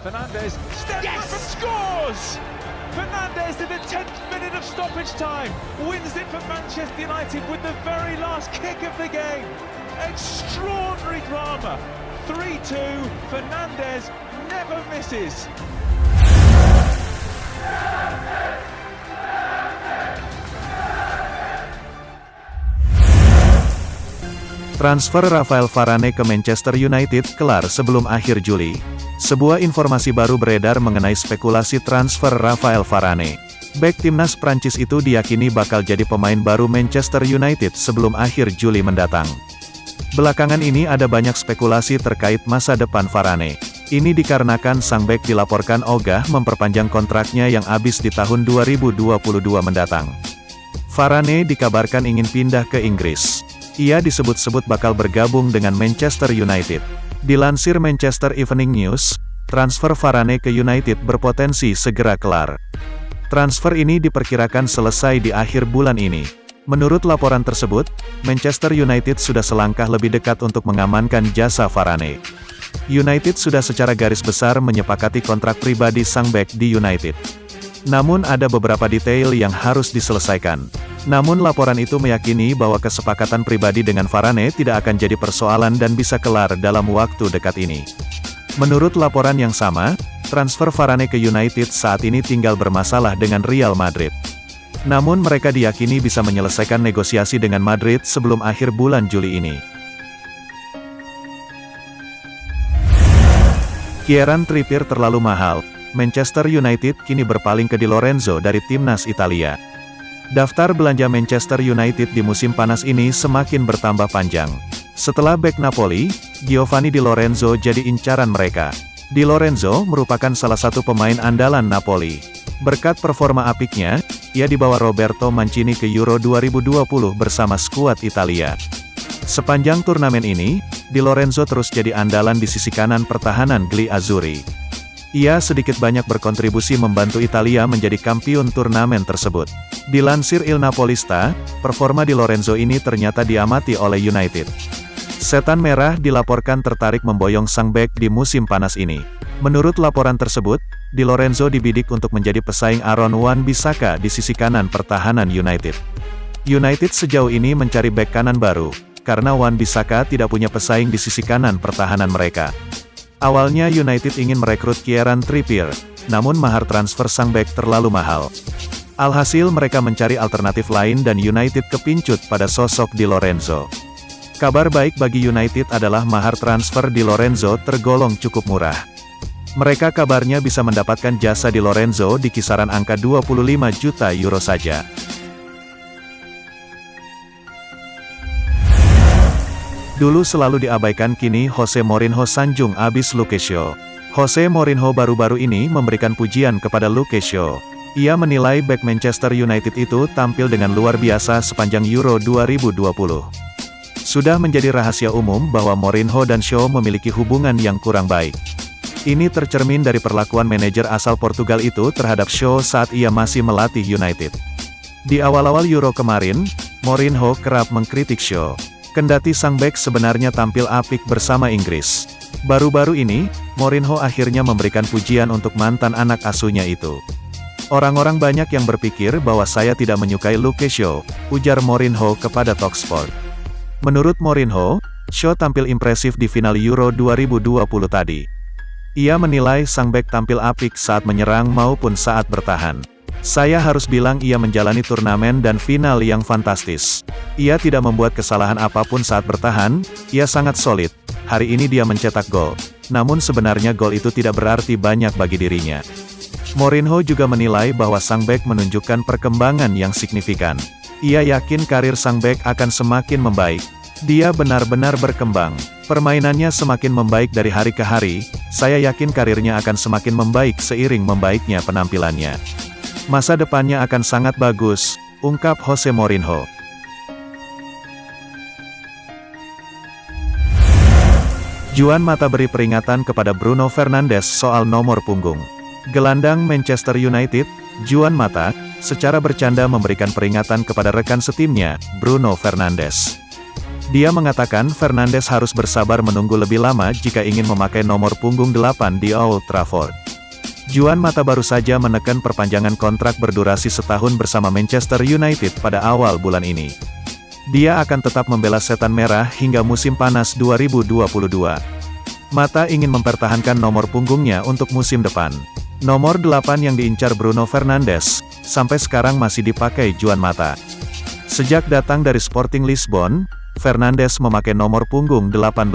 Fernandes steps back and scores! Fernandes in the 10th minute of stoppage time wins it for Manchester United with the very last kick of the game. Extraordinary drama. 3-2. Fernandes never misses. Transfer Rafael Varane ke Manchester United kelar sebelum akhir Juli. Sebuah informasi baru beredar mengenai spekulasi transfer Rafael Varane. Bek timnas Prancis itu diyakini bakal jadi pemain baru Manchester United sebelum akhir Juli mendatang. Belakangan ini ada banyak spekulasi terkait masa depan Varane. Ini dikarenakan sang bek dilaporkan ogah memperpanjang kontraknya yang habis di tahun 2022 mendatang. Varane dikabarkan ingin pindah ke Inggris. Ia disebut-sebut bakal bergabung dengan Manchester United. Dilansir Manchester Evening News, transfer Varane ke United berpotensi segera kelar. Transfer ini diperkirakan selesai di akhir bulan ini. Menurut laporan tersebut, Manchester United sudah selangkah lebih dekat untuk mengamankan jasa Varane. United sudah secara garis besar menyepakati kontrak pribadi sang bek di United. Namun ada beberapa detail yang harus diselesaikan. Namun laporan itu meyakini bahwa kesepakatan pribadi dengan Varane tidak akan jadi persoalan dan bisa kelar dalam waktu dekat ini. Menurut laporan yang sama, transfer Varane ke United saat ini tinggal bermasalah dengan Real Madrid. Namun mereka diyakini bisa menyelesaikan negosiasi dengan Madrid sebelum akhir bulan Juli ini. Kieran Trippier terlalu mahal. Manchester United kini berpaling ke Di Lorenzo dari timnas Italia. Daftar belanja Manchester United di musim panas ini semakin bertambah panjang. Setelah bek Napoli, Giovanni Di Lorenzo jadi incaran mereka. Di Lorenzo merupakan salah satu pemain andalan Napoli. Berkat performa apiknya, ia dibawa Roberto Mancini ke Euro 2020 bersama skuad Italia. Sepanjang turnamen ini, Di Lorenzo terus jadi andalan di sisi kanan pertahanan Gli Azzurri. Ia sedikit banyak berkontribusi membantu Italia menjadi kampiun turnamen tersebut. Dilansir Il Napolista, performa Di Lorenzo ini ternyata diamati oleh United. Setan Merah dilaporkan tertarik memboyong sang bek di musim panas ini. Menurut laporan tersebut, Di Lorenzo dibidik untuk menjadi pesaing Aaron Wan-Bissaka di sisi kanan pertahanan United. United sejauh ini mencari bek kanan baru, karena Wan-Bissaka tidak punya pesaing di sisi kanan pertahanan mereka. Awalnya United ingin merekrut Kieran Trippier, namun mahar transfer sang bek terlalu mahal. Alhasil mereka mencari alternatif lain dan United kepincut pada sosok Di Lorenzo. Kabar baik bagi United adalah mahar transfer Di Lorenzo tergolong cukup murah. Mereka kabarnya bisa mendapatkan jasa Di Lorenzo di kisaran angka 25 juta euro saja. Dulu selalu diabaikan, kini Jose Mourinho sanjung abis Luke Shaw. Jose Mourinho baru-baru ini memberikan pujian kepada Luke Shaw. Ia menilai bek Manchester United itu tampil dengan luar biasa sepanjang Euro 2020. Sudah menjadi rahasia umum bahwa Mourinho dan Shaw memiliki hubungan yang kurang baik. Ini tercermin dari perlakuan manajer asal Portugal itu terhadap Shaw saat ia masih melatih United. Di awal-awal Euro kemarin, Mourinho kerap mengkritik Shaw. Kendati sang bek sebenarnya tampil apik bersama Inggris. Baru-baru ini, Mourinho akhirnya memberikan pujian untuk mantan anak asuhnya itu. Orang-orang banyak yang berpikir bahwa saya tidak menyukai Luke Shaw, ujar Mourinho kepada Talksport. Menurut Mourinho, Shaw tampil impresif di final Euro 2020 tadi. Ia menilai sang bek tampil apik saat menyerang maupun saat bertahan. Saya harus bilang ia menjalani turnamen dan final yang fantastis. Ia tidak membuat kesalahan apapun saat bertahan, ia sangat solid. Hari ini dia mencetak gol. Namun sebenarnya gol itu tidak berarti banyak bagi dirinya. Mourinho juga menilai bahwa sang bek menunjukkan perkembangan yang signifikan. Ia yakin karir sang bek akan semakin membaik. Dia benar-benar berkembang. Permainannya semakin membaik dari hari ke hari, saya yakin karirnya akan semakin membaik seiring membaiknya penampilannya. Masa depannya akan sangat bagus, ungkap Jose Mourinho. Juan Mata beri peringatan kepada Bruno Fernandes soal nomor punggung. Gelandang Manchester United, Juan Mata, secara bercanda memberikan peringatan kepada rekan setimnya, Bruno Fernandes. Dia mengatakan Fernandes harus bersabar menunggu lebih lama jika ingin memakai nomor punggung 8 di Old Trafford. Juan Mata baru saja menekan perpanjangan kontrak berdurasi setahun bersama Manchester United pada awal bulan ini. Dia akan tetap membela setan merah hingga musim panas 2022. Mata ingin mempertahankan nomor punggungnya untuk musim depan. Nomor 8 yang diincar Bruno Fernandes, sampai sekarang masih dipakai Juan Mata. Sejak datang dari Sporting Lisbon, Fernandes memakai nomor punggung 18.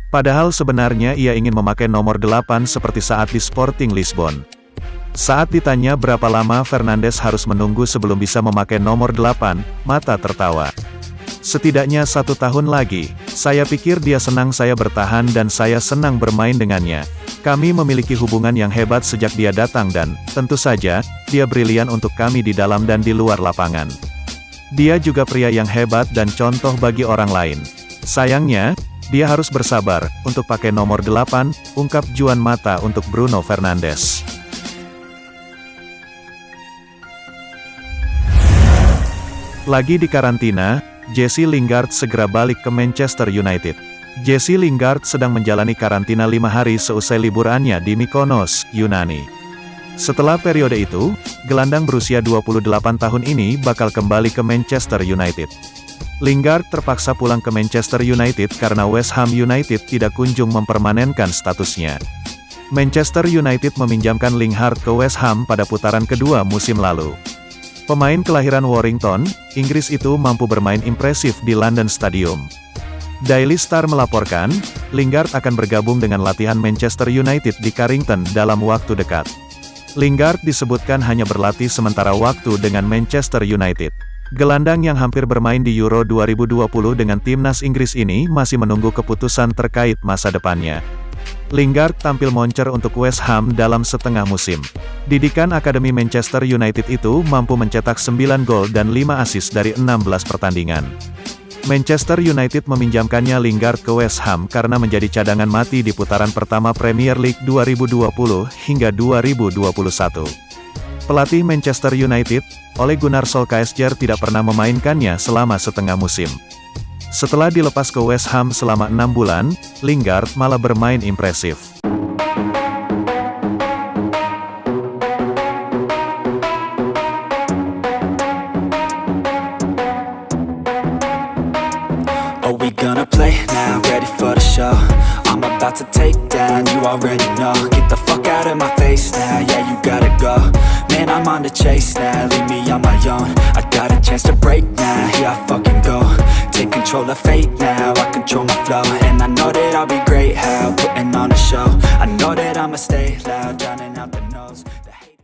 Padahal sebenarnya ia ingin memakai nomor 8 seperti saat di Sporting Lisbon. Saat ditanya berapa lama Fernandes harus menunggu sebelum bisa memakai nomor 8, Mata tertawa. Setidaknya 1 tahun lagi, saya pikir dia senang saya bertahan dan saya senang bermain dengannya. Kami memiliki hubungan yang hebat sejak dia datang dan, tentu saja, dia brilian untuk kami di dalam dan di luar lapangan. Dia juga pria yang hebat dan contoh bagi orang lain. Sayangnya, dia harus bersabar untuk pakai nomor 8, ungkap Juan Mata untuk Bruno Fernandes. Lagi di karantina, Jesse Lingard segera balik ke Manchester United. Jesse Lingard sedang menjalani karantina 5 hari seusai liburannya di Mykonos, Yunani. Setelah periode itu, gelandang berusia 28 tahun ini bakal kembali ke Manchester United. Lingard terpaksa pulang ke Manchester United karena West Ham United tidak kunjung mempermanenkan statusnya. Manchester United meminjamkan Lingard ke West Ham pada putaran kedua musim lalu. Pemain kelahiran Warrington, Inggris itu mampu bermain impresif di London Stadium. Daily Star melaporkan, Lingard akan bergabung dengan latihan Manchester United di Carrington dalam waktu dekat. Lingard disebutkan hanya berlatih sementara waktu dengan Manchester United. Gelandang yang hampir bermain di Euro 2020 dengan timnas Inggris ini masih menunggu keputusan terkait masa depannya. Lingard tampil moncer untuk West Ham dalam setengah musim. Didikan Akademi Manchester United itu mampu mencetak 9 gol dan 5 assist dari 16 pertandingan. Manchester United meminjamkannya Lingard ke West Ham karena menjadi cadangan mati di putaran pertama Premier League 2020 hingga 2021. Pelatih Manchester United, Ole Gunnar Solskjaer tidak pernah memainkannya selama setengah musim. Setelah dilepas ke West Ham selama 6 bulan, Lingard malah bermain impresif. I'm about to take down, you already know. Get the fuck out of my face now, yeah you gotta go. Man, I'm on the chase now, leave me on my own. I got a chance to break now, here I fucking go. Take control of fate now, I control my flow. And I know that I'll be great, how, putting on a show. I know that I'ma stay loud, drowning out the noise.